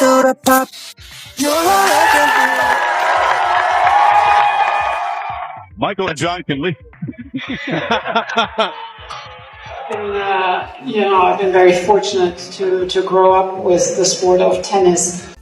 to the top. You're a legend. Michael and John can leave. I've been very fortunate to grow up with the sport of tennis.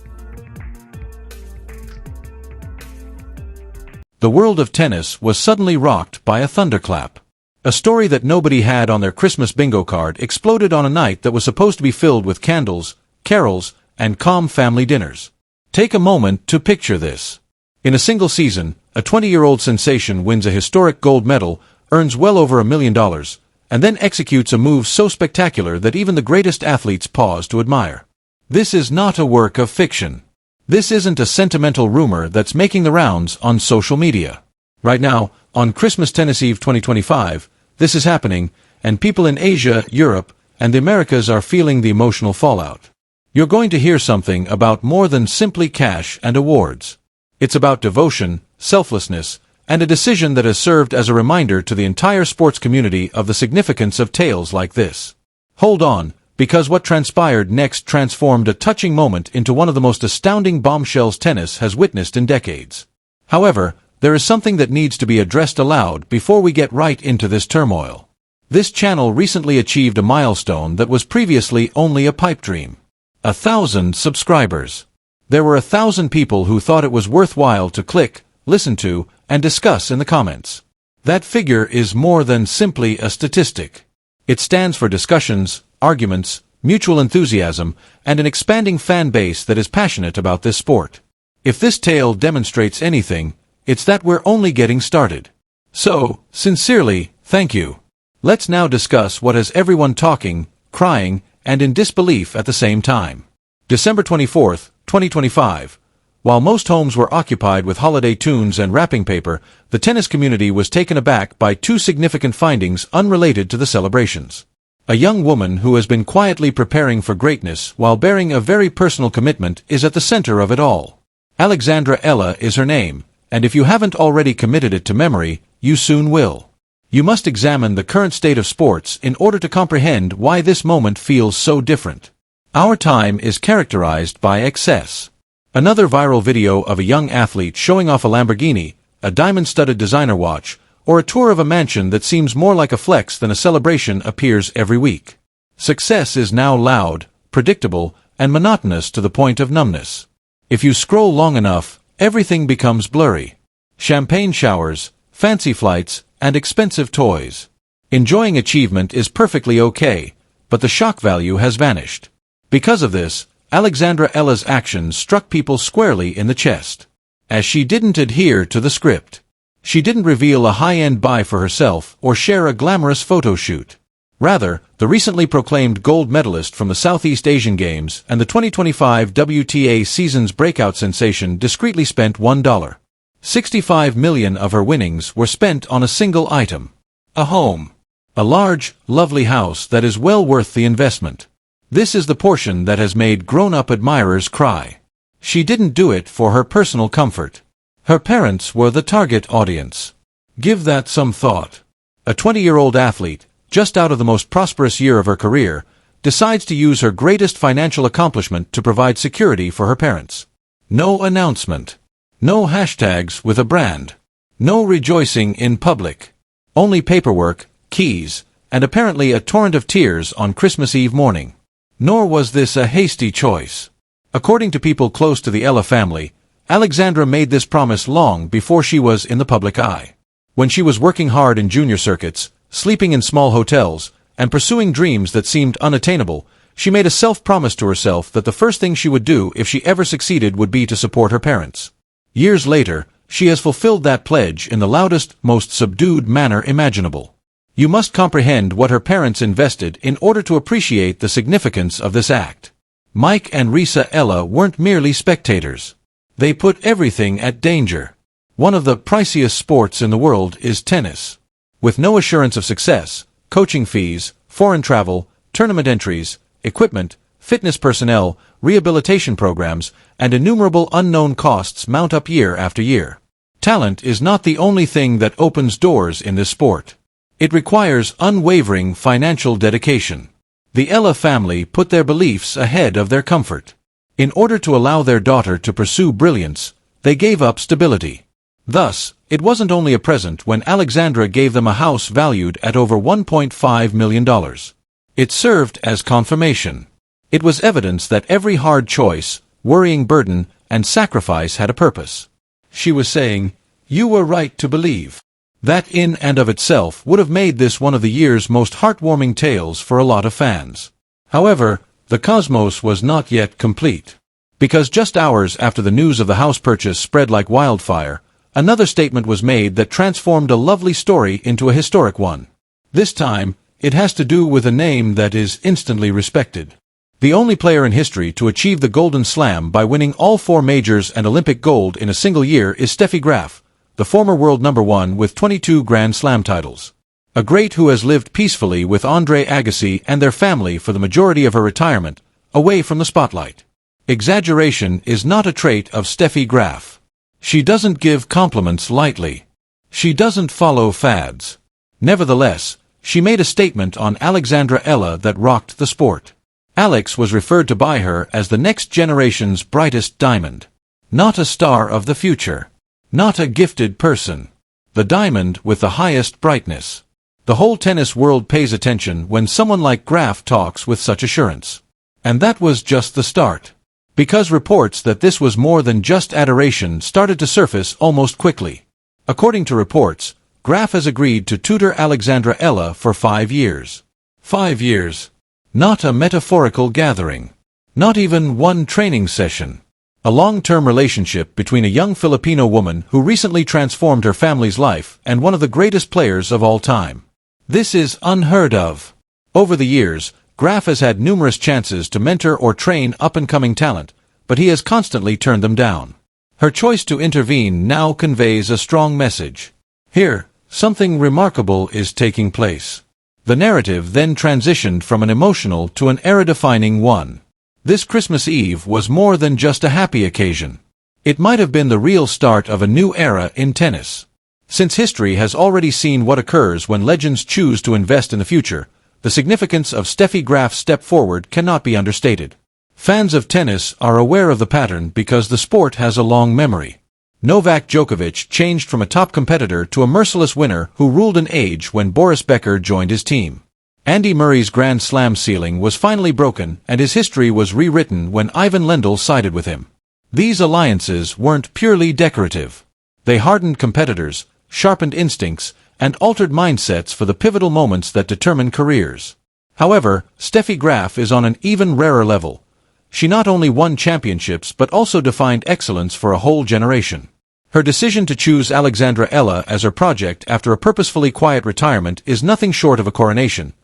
The world of tennis was suddenly rocked by a thunderclap. A story that nobody had on their Christmas bingo card exploded on a night that was supposed to be filled with candles, carols, and calm family dinners. Take a moment to picture this. In a single season, a 20-year-old sensation wins a historic gold medal, earns well over $1 million, and then executes a move so spectacular that even the greatest athletes pause to admire. This is not a work of fiction. This isn't a sentimental rumor that's making the rounds on social media. Right now, on Christmas Tennis Eve 2025, this is happening, and people in Asia, Europe, and the Americas are feeling the emotional fallout. You're going to hear something about more than simply cash and awards. It's about devotion, selflessness, and a decision that has served as a reminder to the entire sports community of the significance of tales like this. Hold on, because what transpired next transformed a touching moment into one of the most astounding bombshells tennis has witnessed in decades. However, there is something that needs to be addressed aloud before we get right into this turmoil. This channel recently achieved a milestone that was previously only a pipe dream. 1,000 subscribers. There were 1,000 people who thought it was worthwhile to click, listen to, and discuss in the comments. That figure is more than simply a statistic. It stands for discussions, arguments, mutual enthusiasm, and an expanding fan base that is passionate about this sport. If this tale demonstrates anything, it's that we're only getting started. So, sincerely, thank you. Let's now discuss what has everyone talking, crying, and in disbelief at the same time. December 24th, 2025. While most homes were occupied with holiday tunes and wrapping paper, the tennis community was taken aback by two significant findings unrelated to the celebrations. A young woman who has been quietly preparing for greatness while bearing a very personal commitment is at the center of it all. Alex Eala is her name, and if you haven't already committed it to memory, you soon will. You must examine the current state of sports in order to comprehend why this moment feels so different. Our time is characterized by excess. Another viral video of a young athlete showing off a Lamborghini, a diamond-studded designer watch, or a tour of a mansion that seems more like a flex than a celebration appears every week. Success is now loud, predictable, and monotonous to the point of numbness. If you scroll long enough, everything becomes blurry. Champagne showers, fancy flights, and expensive toys. Enjoying achievement is perfectly okay, but the shock value has vanished. Because of this, Alex Eala's actions struck people squarely in the chest. As she didn't adhere to the script. She didn't reveal a high-end buy for herself or share a glamorous photo shoot. Rather, the recently proclaimed gold medalist from the Southeast Asian Games and the 2025 WTA season's breakout sensation discreetly spent $1.65 million of her winnings were spent on a single item. A home. A large, lovely house that is well worth the investment. This is the portion that has made grown-up admirers cry. She didn't do it for her personal comfort. Her parents were the target audience. Give that some thought. A 20-year-old athlete, just out of the most prosperous year of her career, decides to use her greatest financial accomplishment to provide security for her parents. No announcement. No hashtags with a brand. No rejoicing in public. Only paperwork, keys, and apparently a torrent of tears on Christmas Eve morning. Nor was this a hasty choice. According to people close to the Eala family, Alexandra made this promise long before she was in the public eye. When she was working hard in junior circuits, sleeping in small hotels, and pursuing dreams that seemed unattainable, she made a self-promise to herself that the first thing she would do if she ever succeeded would be to support her parents. Years later, she has fulfilled that pledge in the loudest, most subdued manner imaginable. You must comprehend what her parents invested in order to appreciate the significance of this act. Mike and Risa Eala weren't merely spectators. They put everything at danger. One of the priciest sports in the world is tennis. With no assurance of success, coaching fees, foreign travel, tournament entries, equipment, fitness personnel, rehabilitation programs, and innumerable unknown costs mount up year after year. Talent is not the only thing that opens doors in this sport. It requires unwavering financial dedication. The Eala family put their beliefs ahead of their comfort. In order to allow their daughter to pursue brilliance, they gave up stability. Thus, it wasn't only a present when Alexandra gave them a house valued at over $1.5 million. It served as confirmation. It was evidence that every hard choice, worrying burden, and sacrifice had a purpose. She was saying, "You were right to believe." That in and of itself would have made this one of the year's most heartwarming tales for a lot of fans. However, the cosmos was not yet complete. Because just hours after the news of the house purchase spread like wildfire, another statement was made that transformed a lovely story into a historic one. This time, it has to do with a name that is instantly respected. The only player in history to achieve the Golden Slam by winning all 4 majors and Olympic gold in a single year is Steffi Graf, the former world #1 with 22 Grand Slam titles. A great who has lived peacefully with Andre Agassi and their family for the majority of her retirement, away from the spotlight. Exaggeration is not a trait of Steffi Graf. She doesn't give compliments lightly. She doesn't follow fads. Nevertheless, she made a statement on Alex Eala that rocked the sport. Alex was referred to by her as the next generation's brightest diamond. Not a star of the future. Not a gifted person. The diamond with the highest brightness. The whole tennis world pays attention when someone like Graf talks with such assurance. And that was just the start. Because reports that this was more than just adoration started to surface almost quickly. According to reports, Graf has agreed to tutor Alex Eala for 5 years. 5 years. Not a metaphorical gathering. Not even one training session. A long-term relationship between a young Filipino woman who recently transformed her family's life and one of the greatest players of all time. This is unheard of. Over the years, Graf has had numerous chances to mentor or train up-and-coming talent, but he has constantly turned them down. Her choice to intervene now conveys a strong message. Here, something remarkable is taking place. The narrative then transitioned from an emotional to an era-defining one. This Christmas Eve was more than just a happy occasion. It might have been the real start of a new era in tennis. Since history has already seen what occurs when legends choose to invest in the future, the significance of Steffi Graf's step forward cannot be understated. Fans of tennis are aware of the pattern because the sport has a long memory. Novak Djokovic changed from a top competitor to a merciless winner who ruled an age when Boris Becker joined his team. Andy Murray's Grand Slam ceiling was finally broken and his history was rewritten when Ivan Lendl sided with him. These alliances weren't purely decorative. They hardened competitors, sharpened instincts, and altered mindsets for the pivotal moments that determine careers. However, Steffi Graf is on an even rarer level. She not only won championships but also defined excellence for a whole generation. Her decision to choose Alex Eala as her project after a purposefully quiet retirement is nothing short of a coronation.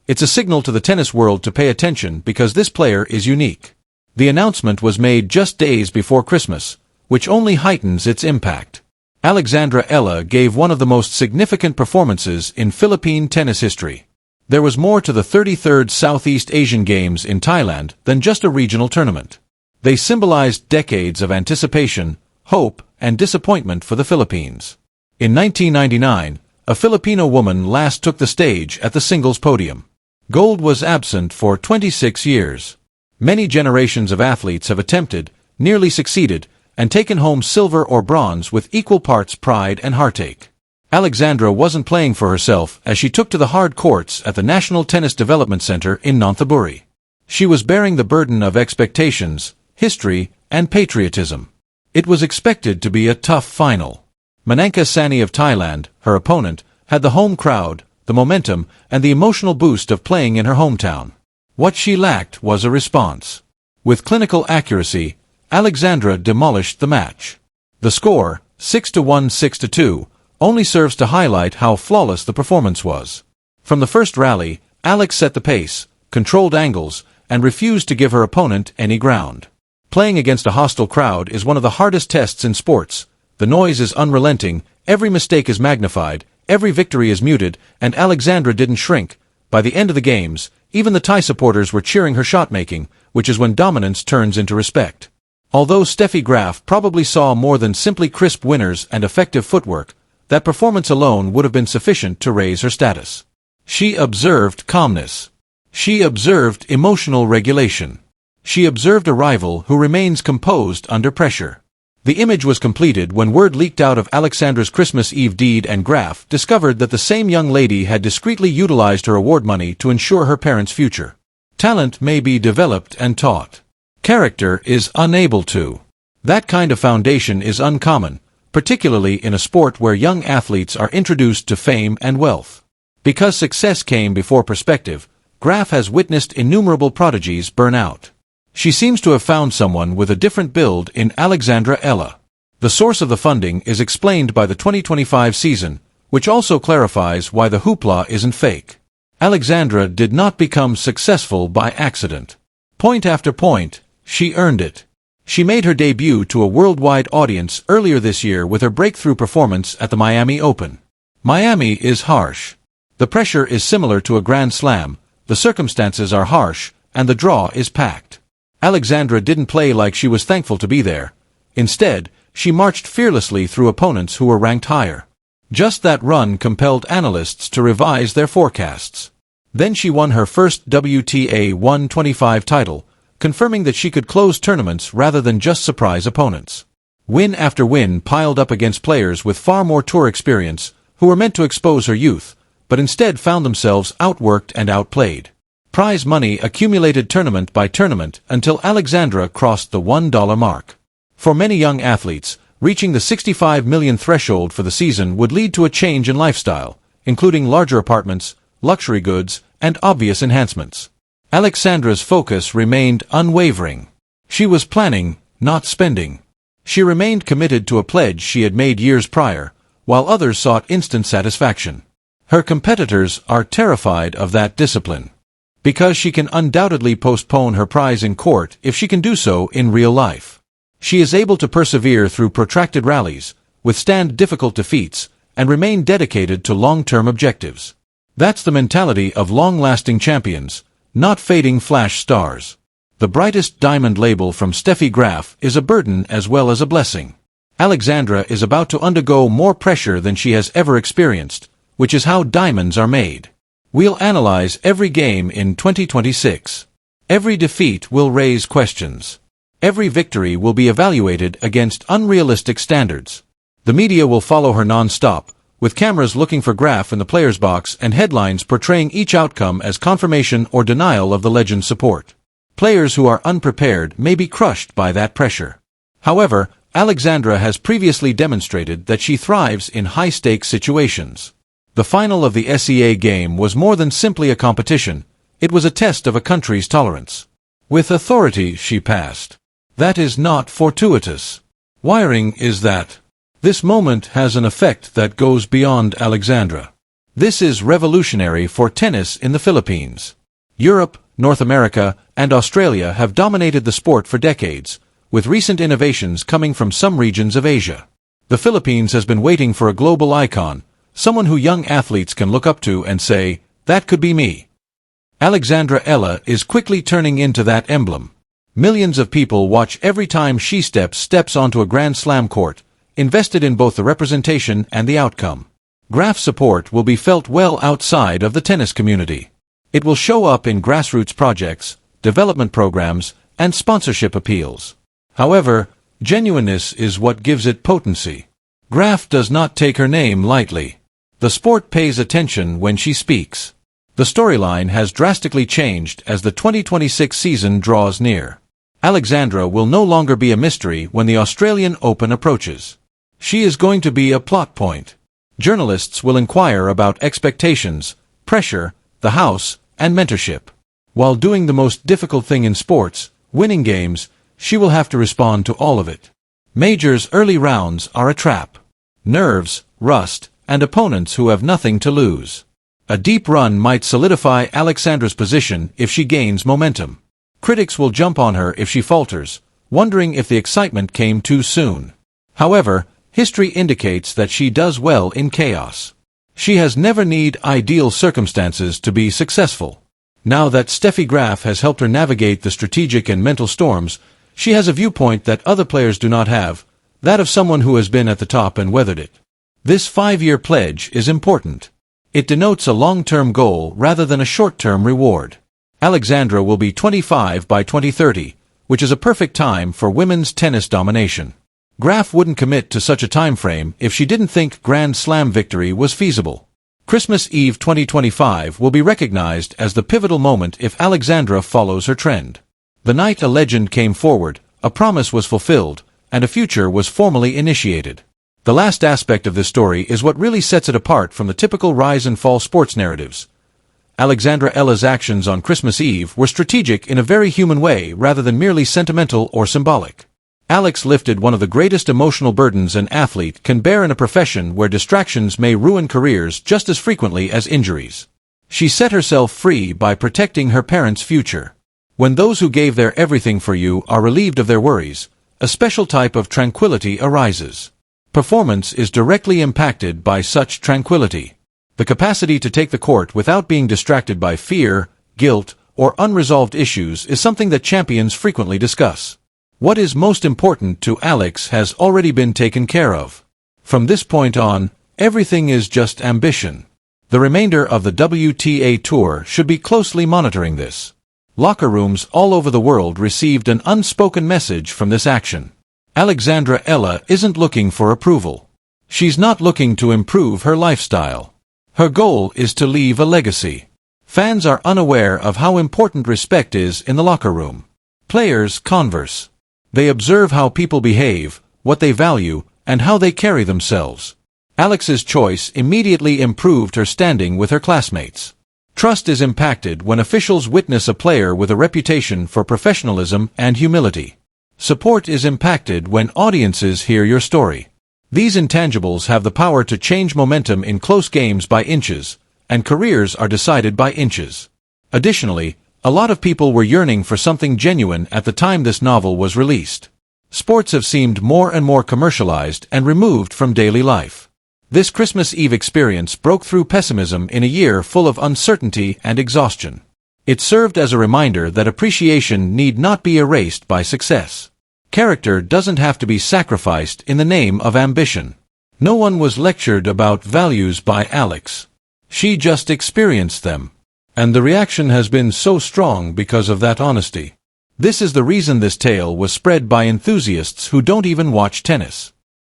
It's a signal to the tennis world to pay attention because this player is unique. The announcement was made just days before Christmas, which only heightens its impact. Alex Eala gave one of the most significant performances in Philippine tennis history. There was more to the 33rd Southeast Asian Games in Thailand than just a regional tournament. They symbolized decades of anticipation, hope, and disappointment for the Philippines. In 1999, a Filipino woman last took the stage at the singles podium. Gold was absent for 26 years. Many generations of athletes have attempted, nearly succeeded, and taken home silver or bronze with equal parts pride and heartache. Alexandra wasn't playing for herself as she took to the hard courts at the National Tennis Development Center in Nonthaburi. She was bearing the burden of expectations, history, and patriotism. It was expected to be a tough final. Manangka Sani of Thailand, her opponent, had the home crowd, the momentum, and the emotional boost of playing in her hometown. What she lacked was a response. With clinical accuracy, Alexandra demolished the match. The score, 6-1, 6-2, only serves to highlight how flawless the performance was. From the first rally, Alex set the pace, controlled angles, and refused to give her opponent any ground. Playing against a hostile crowd is one of the hardest tests in sports. The noise is unrelenting, every mistake is magnified, every victory is muted, and Alexandra didn't shrink. By the end of the games, even the Thai supporters were cheering her shot-making, which is when dominance turns into respect. Although Steffi Graf probably saw more than simply crisp winners and effective footwork, that performance alone would have been sufficient to raise her status. She observed calmness. She observed emotional regulation. She observed a rival who remains composed under pressure. The image was completed when word leaked out of Alexandra's Christmas Eve deed, and Graf discovered that the same young lady had discreetly utilized her award money to ensure her parents' future. Talent may be developed and taught. Character is unable to. That kind of foundation is uncommon, particularly in a sport where young athletes are introduced to fame and wealth. Because success came before perspective, Graf has witnessed innumerable prodigies burn out. She seems to have found someone with a different build in Alex Eala. The source of the funding is explained by the 2025 season, which also clarifies why the hoopla isn't fake. Alexandra did not become successful by accident. Point after point, she earned it. She made her debut to a worldwide audience earlier this year with her breakthrough performance at the Miami Open. Miami is harsh. The pressure is similar to a Grand Slam, the circumstances are harsh, and the draw is packed. Alexandra didn't play like she was thankful to be there. Instead, she marched fearlessly through opponents who were ranked higher. Just that run compelled analysts to revise their forecasts. Then she won her first WTA 125 title, confirming that she could close tournaments rather than just surprise opponents. Win after win piled up against players with far more tour experience, who were meant to expose her youth, but instead found themselves outworked and outplayed. Prize money accumulated tournament by tournament until Alexandra crossed the $1 mark. For many young athletes, reaching the 65 million threshold for the season would lead to a change in lifestyle, including larger apartments, luxury goods, and obvious enhancements. Alexandra's focus remained unwavering. She was planning, not spending. She remained committed to a pledge she had made years prior, while others sought instant satisfaction. Her competitors are terrified of that discipline. Because she can undoubtedly postpone her prize in court if she can do so in real life. She is able to persevere through protracted rallies, withstand difficult defeats, and remain dedicated to long-term objectives. That's the mentality of long-lasting champions, not fading flash stars. The brightest diamond label from Steffi Graf is a burden as well as a blessing. Alexandra is about to undergo more pressure than she has ever experienced, which is how diamonds are made. We'll analyze every game in 2026. Every defeat will raise questions. Every victory will be evaluated against unrealistic standards. The media will follow her non-stop, with cameras looking for Graf in the player's box and headlines portraying each outcome as confirmation or denial of the legend's support. Players who are unprepared may be crushed by that pressure. However, Alexandra has previously demonstrated that she thrives in high-stakes situations. The final of the SEA game was more than simply a competition, it was a test of a country's tolerance. With authority she passed. That is not fortuitous. Wiring is that. This moment has an effect that goes beyond Alexandra. This is revolutionary for tennis in the Philippines. Europe, North America, and Australia have dominated the sport for decades, with recent innovations coming from some regions of Asia. The Philippines has been waiting for a global icon, someone who young athletes can look up to and say, that could be me. Alexandra Eala is quickly turning into that emblem. Millions of people watch every time she steps onto a Grand Slam court, invested in both the representation and the outcome. Graf support will be felt well outside of the tennis community. It will show up in grassroots projects, development programs, and sponsorship appeals. However, genuineness is what gives it potency. Graf does not take her name lightly. The sport pays attention when she speaks. The storyline has drastically changed as the 2026 season draws near. Alexandra will no longer be a mystery when the Australian Open approaches. She is going to be a plot point. Journalists will inquire about expectations, pressure, the house, and mentorship. While doing the most difficult thing in sports, winning games, she will have to respond to all of it. Majors' early rounds are a trap. Nerves, rust, and opponents who have nothing to lose. A deep run might solidify Alexandra's position if she gains momentum. Critics will jump on her if she falters, wondering if the excitement came too soon. However, history indicates that she does well in chaos. She has never needed ideal circumstances to be successful. Now that Steffi Graf has helped her navigate the strategic and mental storms, she has a viewpoint that other players do not have, that of someone who has been at the top and weathered it. This 5-year pledge is important. It denotes a long-term goal rather than a short-term reward. Alexandra will be 25 by 2030, which is a perfect time for women's tennis domination. Graf wouldn't commit to such a time frame if she didn't think Grand Slam victory was feasible. Christmas Eve 2025 will be recognized as the pivotal moment if Alexandra follows her trend. The night a legend came forward, a promise was fulfilled, and a future was formally initiated. The last aspect of this story is what really sets it apart from the typical rise and fall sports narratives. Alexandra Eala's actions on Christmas Eve were strategic in a very human way rather than merely sentimental or symbolic. Alex lifted one of the greatest emotional burdens an athlete can bear in a profession where distractions may ruin careers just as frequently as injuries. She set herself free by protecting her parents' future. When those who gave their everything for you are relieved of their worries, a special type of tranquility arises. Performance is directly impacted by such tranquility. The capacity to take the court without being distracted by fear, guilt, or unresolved issues is something that champions frequently discuss. What is most important to Alex has already been taken care of. From this point on, everything is just ambition. The remainder of the WTA Tour should be closely monitoring this. Locker rooms all over the world received an unspoken message from this action. Alexandra Eala isn't looking for approval. She's not looking to improve her lifestyle. Her goal is to leave a legacy. Fans are unaware of how important respect is in the locker room. Players converse. They observe how people behave, what they value, and how they carry themselves. Alex's choice immediately improved her standing with her classmates. Trust is impacted when officials witness a player with a reputation for professionalism and humility. Support is impacted when audiences hear your story. These intangibles have the power to change momentum in close games by inches, and careers are decided by inches. Additionally, a lot of people were yearning for something genuine at the time this novel was released. Sports have seemed more and more commercialized and removed from daily life. This Christmas Eve experience broke through pessimism in a year full of uncertainty and exhaustion. It served as a reminder that appreciation need not be erased by success. Character doesn't have to be sacrificed in the name of ambition. No one was lectured about values by Alex. She just experienced them. And the reaction has been so strong because of that honesty. This is the reason this tale was spread by enthusiasts who don't even watch tennis.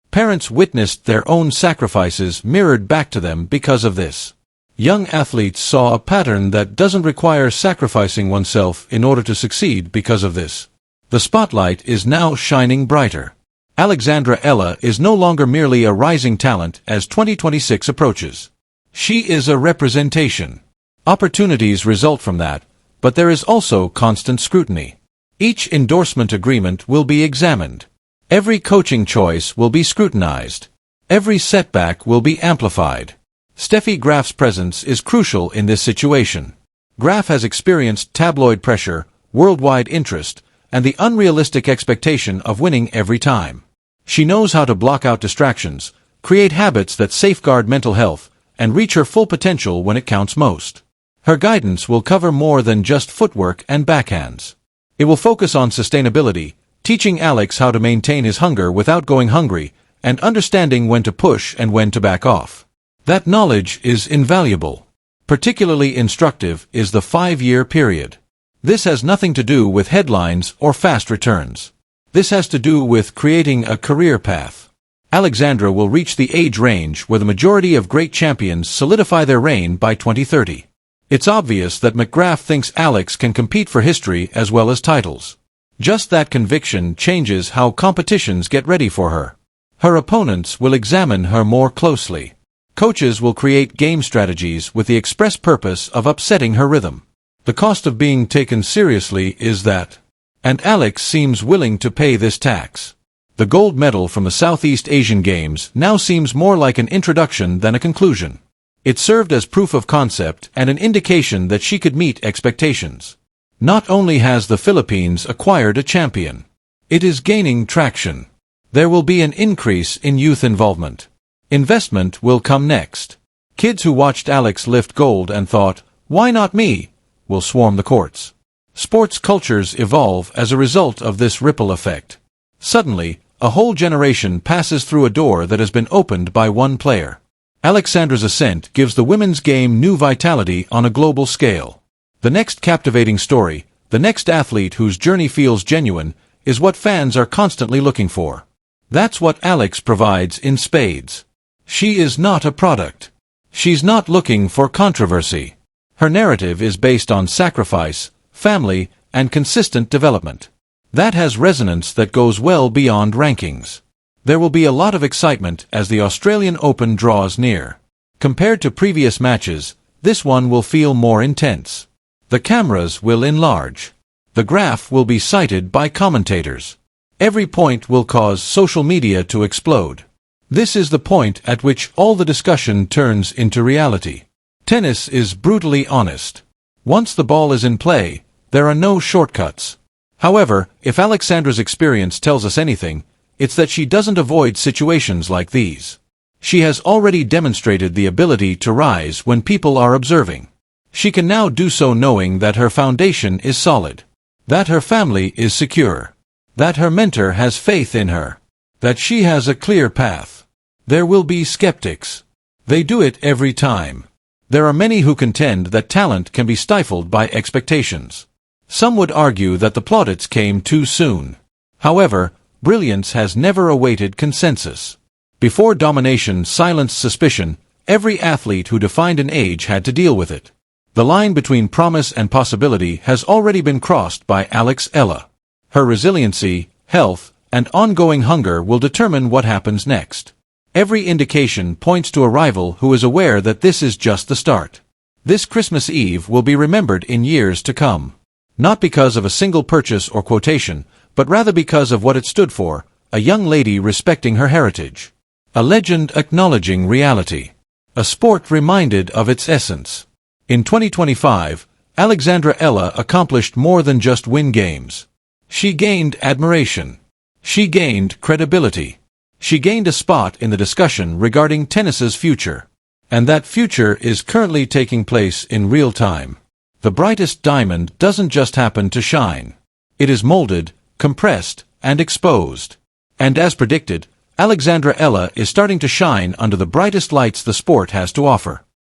Parents witnessed their own sacrifices mirrored back to them because of this. Young athletes saw a pattern that doesn't require sacrificing oneself in order to succeed because of this. The spotlight is now shining brighter. Alexandra Eala is no longer merely a rising talent as 2026 approaches. She is a representation. Opportunities result from that, but there is also constant scrutiny. Each endorsement agreement will be examined. Every coaching choice will be scrutinized. Every setback will be amplified. Steffi Graf's presence is crucial in this situation. Graf has experienced tabloid pressure, worldwide interest, and the unrealistic expectation of winning every time. She knows how to block out distractions, create habits that safeguard mental health, and reach her full potential when it counts most. Her guidance will cover more than just footwork and backhands. It will focus on sustainability, teaching Alex how to maintain his hunger without going hungry, and understanding when to push and when to back off. That knowledge is invaluable. Particularly instructive is the 5-year period. This has nothing to do with headlines or fast returns. This has to do with creating a career path. Alexandra will reach the age range where the majority of great champions solidify their reign by 2030. It's obvious that McGrath thinks Alex can compete for history as well as titles. Just that conviction changes how competitions get ready for her. Her opponents will examine her more closely. Coaches will create game strategies with the express purpose of upsetting her rhythm. The cost of being taken seriously is that. And Alex seems willing to pay this tax. The gold medal from the Southeast Asian Games now seems more like an introduction than a conclusion. It served as proof of concept and an indication that she could meet expectations. Not only has the Philippines acquired a champion, it is gaining traction. There will be an increase in youth involvement. Investment will come next. Kids who watched Alex lift gold and thought, "Why not me?" will swarm the courts. Sports cultures evolve as a result of this ripple effect. Suddenly, a whole generation passes through a door that has been opened by one player. Alexandra's ascent gives the women's game new vitality on a global scale. The next captivating story, the next athlete whose journey feels genuine, is what fans are constantly looking for. That's what Alex provides in spades. She is not a product. She's not looking for controversy. Her narrative is based on sacrifice, family, and consistent development. That has resonance that goes well beyond rankings. There will be a lot of excitement as the Australian Open draws near. Compared to previous matches, this one will feel more intense. The cameras will enlarge. The graph will be cited by commentators. Every point will cause social media to explode. This is the point at which all the discussion turns into reality. Tennis is brutally honest. Once the ball is in play, there are no shortcuts. However, if Alexandra's experience tells us anything, it's that she doesn't avoid situations like these. She has already demonstrated the ability to rise when people are observing. She can now do so knowing that her foundation is solid, that her family is secure, that her mentor has faith in her, that she has a clear path. There will be skeptics. They do it every time. There are many who contend that talent can be stifled by expectations. Some would argue that the plaudits came too soon. However, brilliance has never awaited consensus. Before domination silenced suspicion, every athlete who defined an age had to deal with it. The line between promise and possibility has already been crossed by Alex Eala. Her resiliency, health, and ongoing hunger will determine what happens next. Every indication points to a rival who is aware that this is just the start. This Christmas Eve will be remembered in years to come. Not because of a single purchase or quotation, but rather because of what it stood for, a young lady respecting her heritage. A legend acknowledging reality. A sport reminded of its essence. In 2025, Alexandra Eala accomplished more than just win games. She gained admiration. She gained credibility. She gained a spot in the discussion regarding tennis's future. And that future is currently taking place in real time. The brightest diamond doesn't just happen to shine. It is molded, compressed, and exposed. And as predicted, Alexandra Eala is starting to shine under the brightest lights the sport has to offer.